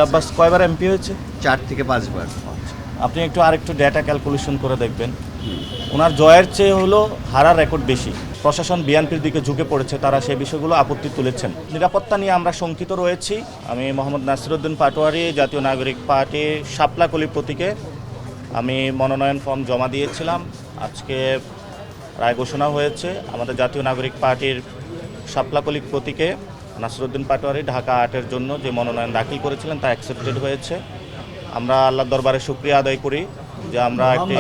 আব্বাস কয়বার এমপি হয়েছে? 4 থেকে 5 বার। আপনি আরেকটু ডেটা ক্যালকুলেশন করে দেখবেন, ওনার জয়ের চেয়ে হলো হারার রেকর্ড বেশি। প্রশাসন বিএনপির দিকে ঝুঁকে পড়েছে, তারা সেই বিষয়গুলো আপত্তি তুলেছেন। নিরাপত্তা নিয়ে আমরা শঙ্কিত রয়েছি। আমি মোহাম্মদ নাসিরউদ্দিন পাটোয়ারি, জাতীয় নাগরিক পার্টি শাপলাকলি প্রতীকে আমি মনোনয়ন ফর্ম জমা দিয়েছিলাম। আজকে রায় ঘোষণা হয়েছে। আমাদের জাতীয় নাগরিক পার্টির শাপলাকলি প্রতীকে নাসিরউদ্দিন পাটোয়ারি ঢাকা 8-এর জন্য যে মনোনয়ন দাখিল করেছিলেন তা অ্যাকসেপ্টেড হয়েছে। আমরা আল্লাহর দরবারে শুকরিয়া আদায় করি যে আমরা একটি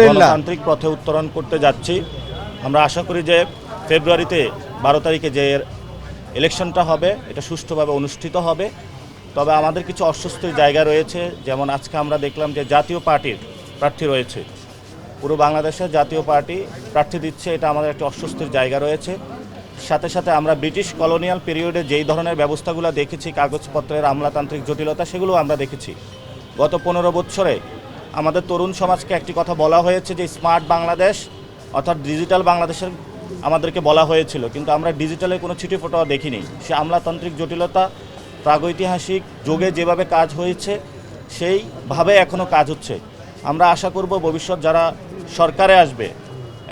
গণতান্ত্রিক পথে উত্তরণ করতে যাচ্ছি। আমরা আশা করি যে ফেব্রুয়ারিতে 12 তারিখে যে ইলেকশনটা হবে এটা সুষ্ঠুভাবে অনুষ্ঠিত হবে। তবে আমাদের কিছু অস্বস্তির জায়গা রয়েছে, যেমন আজকে আমরা দেখলাম যে জাতীয় পার্টির প্রার্থী রয়েছে, পুরো বাংলাদেশে জাতীয় পার্টি প্রার্থী দিচ্ছে, এটা আমাদের একটা অস্বস্তির জায়গা রয়েছে। সাথে সাথে আমরা ব্রিটিশ কলোনিয়াল পিরিয়ডে যেই ধরনের ব্যবস্থাগুলো দেখেছি, কাগজপত্রের আমলাতান্ত্রিক জটিলতা, সেগুলো আমরা দেখেছি। গত 15 বছরে আমাদের তরুণ সমাজকে একটি কথা বলা হয়েছে যে স্মার্ট বাংলাদেশ অর্থাৎ ডিজিটাল বাংলাদেশের আমাদেরকে বলা হয়েছিল, কিন্তু আমরা ডিজিটালে কোনো ছিটেফোঁটাও দেখিনি। সে আমলাতান্ত্রিক জটিলতা, প্রাগৈতিহাসিক যুগে যেভাবে কাজ হয়েছে সেইভাবে এখনও কাজ হচ্ছে। আমরা আশা করব ভবিষ্যৎ যারা সরকারে আসবে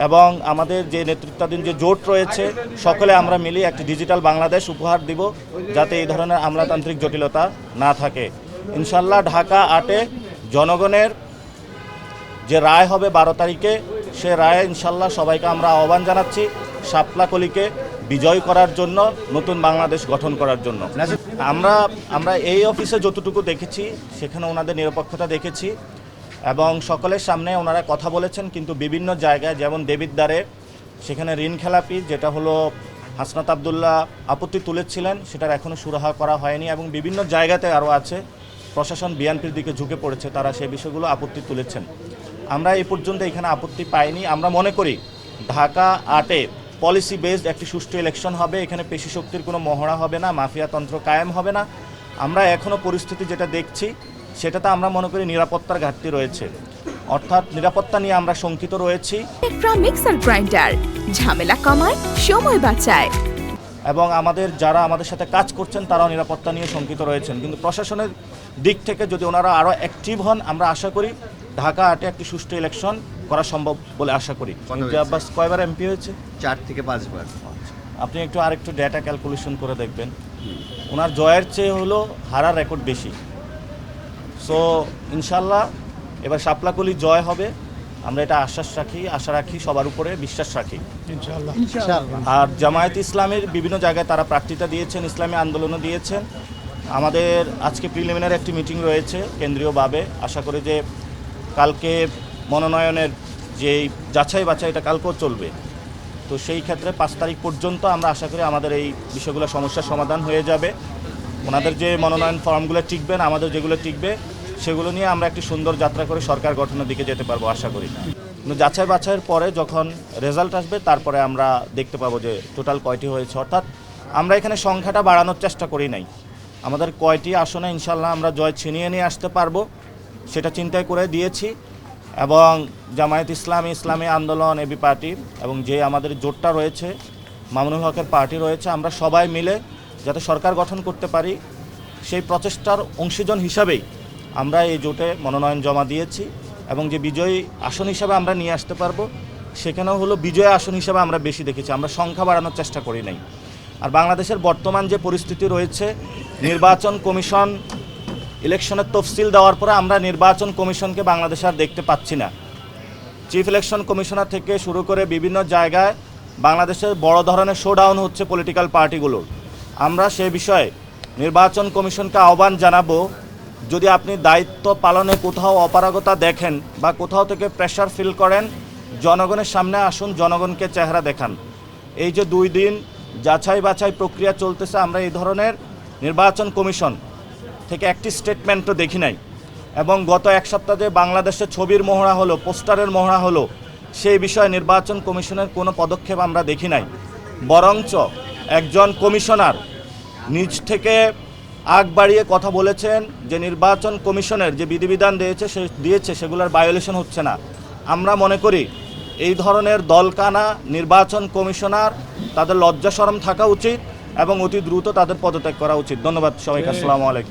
এবং আমাদের যে নেতৃত্বাধীন যে জোট রয়েছে, সকলে আমরা মিলিয়ে একটি ডিজিটাল বাংলাদেশ উপহার দিব, যাতে এই ধরনের আমলাতান্ত্রিক জটিলতা না থাকে। ইনশাল্লাহ ঢাকা 8-এ জনগণের যে রায় হবে 12 তারিখে, সে রায়ে ইনশাল্লাহ সবাইকে আমরা আহ্বান জানাচ্ছি শাপলাকলিকে বিজয় করার জন্য, নতুন বাংলাদেশ গঠন করার জন্য। আমরা এই অফিসে যতটুকু দেখেছি সেখানে ওনাদের নিরপেক্ষতা দেখেছি এবং সকলের সামনে ওনারা কথা বলেছেন, কিন্তু বিভিন্ন জায়গায় যেমন দেবিদ্বারে সেখানে ঋণ খেলাপি, যেটা হলো হাসনাত আবদুল্লাহ আপত্তি তুলেছিলেন, সেটার এখনও সুরাহা করা হয়নি এবং বিভিন্ন জায়গাতে আরও আছে। প্রশাসন বিএনপির দিকে ঝুঁকে পড়েছে, তারা সেই বিষয়গুলো আপত্তি তুলেছেন। আমরা এই পর্যন্ত এখানে আপত্তি পাইনি। আমরা মনে করি ঢাকা 8-এ পলিসি বেসড একটি সুষ্ঠু ইলেকশন হবে, এখানে পেশি শক্তির কোনো মহড়া হবে না, মাফিয়াতন্ত্র কায়েম হবে না। আমরা এখনও পরিস্থিতি যেটা দেখছি সেটাতে আমরা মনে করি নিরাপত্তার ঘাটতি রয়েছে, অর্থাৎ নিরাপত্তা নিয়ে আমরা শঙ্কিত রয়েছি। মিক্সার গ্রাইন্ডার ঝামেলা কমায়, সময় বাঁচায় এবং যারা আমাদের সাথে কাজ করছেন তারাও নিরাপত্তা নিয়ে শঙ্কিত রয়েছেন। কিন্তু প্রশাসনের দিক থেকে যদি ওনারা আরও অ্যাক্টিভ হন, আমরা আশা করি ঢাকা 8-এ একটি সুষ্ঠু ইলেকশন করা সম্ভব বলে আশা করি। আব্বাস কয়বার এমপি হয়েছে? 4 থেকে 5 বার। আপনি আরেকটু ডেটা ক্যালকুলেশন করে দেখবেন, ওনার জয়ের চেয়ে হলো হারার রেকর্ড বেশি। সো ইনশাল্লাহ এবার শাপলাকলি জয় হবে, আমরা এটা আশা রাখি, সবার উপরে বিশ্বাস রাখি ইনশাল্লাহ। আর জামায়াত ইসলামের বিভিন্ন জায়গায় তারা প্রার্থিতা দিয়েছেন, ইসলামী আন্দোলনও দিয়েছেন। আমাদের আজকে প্রিলিমিনারি একটি মিটিং রয়েছে কেন্দ্রীয়ভাবে। আশা করি যে কালকে মনোনয়নের যে যাচাই বাছাই এটা কালকেও চলবে, তো সেই ক্ষেত্রে 5 তারিখ পর্যন্ত আমরা আশা করি আমাদের এই বিষয়গুলো সমস্যার সমাধান হয়ে যাবে। ওনাদের যে মনোনয়ন ফর্মগুলো টিকবেন, আমাদের যেগুলো টিকবে, সেগুলো নিয়ে আমরা একটি সুন্দর যাত্রা করে সরকার গঠনের দিকে যেতে পারবো আশা করি। কিন্তু যাচাই বাছাইয়ের পরে যখন রেজাল্ট আসবে তারপরে আমরা দেখতে পাবো যে টোটাল কয়টি হয়েছে। অর্থাৎ আমরা এখানে সংখ্যাটা বাড়ানোর চেষ্টা করি নাই, আমাদের কয়টি আসনে ইনশাল্লাহ আমরা জয় ছিনিয়ে নিয়ে আসতে পারবো সেটা চিন্তায় করে দিয়েছি। এবং জামায়াত ইসলামী আন্দোলন, এবি পার্টি এবং যে আমাদের জোটটা রয়েছে, মামুনুল হকের পার্টি রয়েছে, আমরা সবাই মিলে যাতে সরকার গঠন করতে পারি সেই প্রচেষ্টার অংশীজন হিসাবেই আমরা এই জোটে মনোনয়ন জমা দিয়েছি। এবং যে বিজয়ী আসন হিসাবে আমরা নিয়ে আসতে পারবো, সেখানেও হলো বিজয় আসন হিসাবে আমরা বেশি দেখেছি, আমরা সংখ্যা বাড়ানোর চেষ্টা করি নাই। আর বাংলাদেশের বর্তমান যে পরিস্থিতি রয়েছে, নির্বাচন কমিশন ইলেকশনের তফসিল দেওয়ার পরে আমরা নির্বাচন কমিশনকে বাংলাদেশে আর দেখতে পাচ্ছি না। চিফ ইলেকশন কমিশনার থেকে শুরু করে বিভিন্ন জায়গায় বাংলাদেশের বড় ধরনের শোডাউন হচ্ছে পলিটিক্যাল পার্টিগুলোর। আমরা সে বিষয়ে নির্বাচন কমিশনকে আহ্বান জানাবো, যদি আপনি দায়িত্ব পালনে কোথাও অপারগতা দেখেন বা কোথাও থেকে প্রেশার ফিল করেন, জনগণের সামনে আসুন, জনগণকে চেহারা দেখান। এই যে 2 দিন যাচাই বাছাই প্রক্রিয়া চলতেছে, আমরা এই ধরনের নির্বাচন কমিশন থেকে একটি স্টেটমেন্টও দেখি নাই। এবং গত 1 সপ্তাহ যে বাংলাদেশে ছবির মহড়া হলো, পোস্টারের মহড়া হলো, সেই বিষয়ে নির্বাচন কমিশনের কোনো পদক্ষেপ আমরা দেখি নাই। বরঞ্চ একজন কমিশনার নিজ থেকে আগ বাড়িয়ে কথা বলেছেন যে নির্বাচন কমিশনের যে বিধিবিধান দিয়েছে সেগুলোর ভায়োলেশন হচ্ছে না। আমরা মনে করি এই ধরনের দলকানা নির্বাচন কমিশনার, তাদের লজ্জা শরম থাকা উচিত এবং অতি দ্রুত তাদের পদত্যাগ করা উচিত। ধন্যবাদ সবাইকে। আসসালামু আলাইকুম।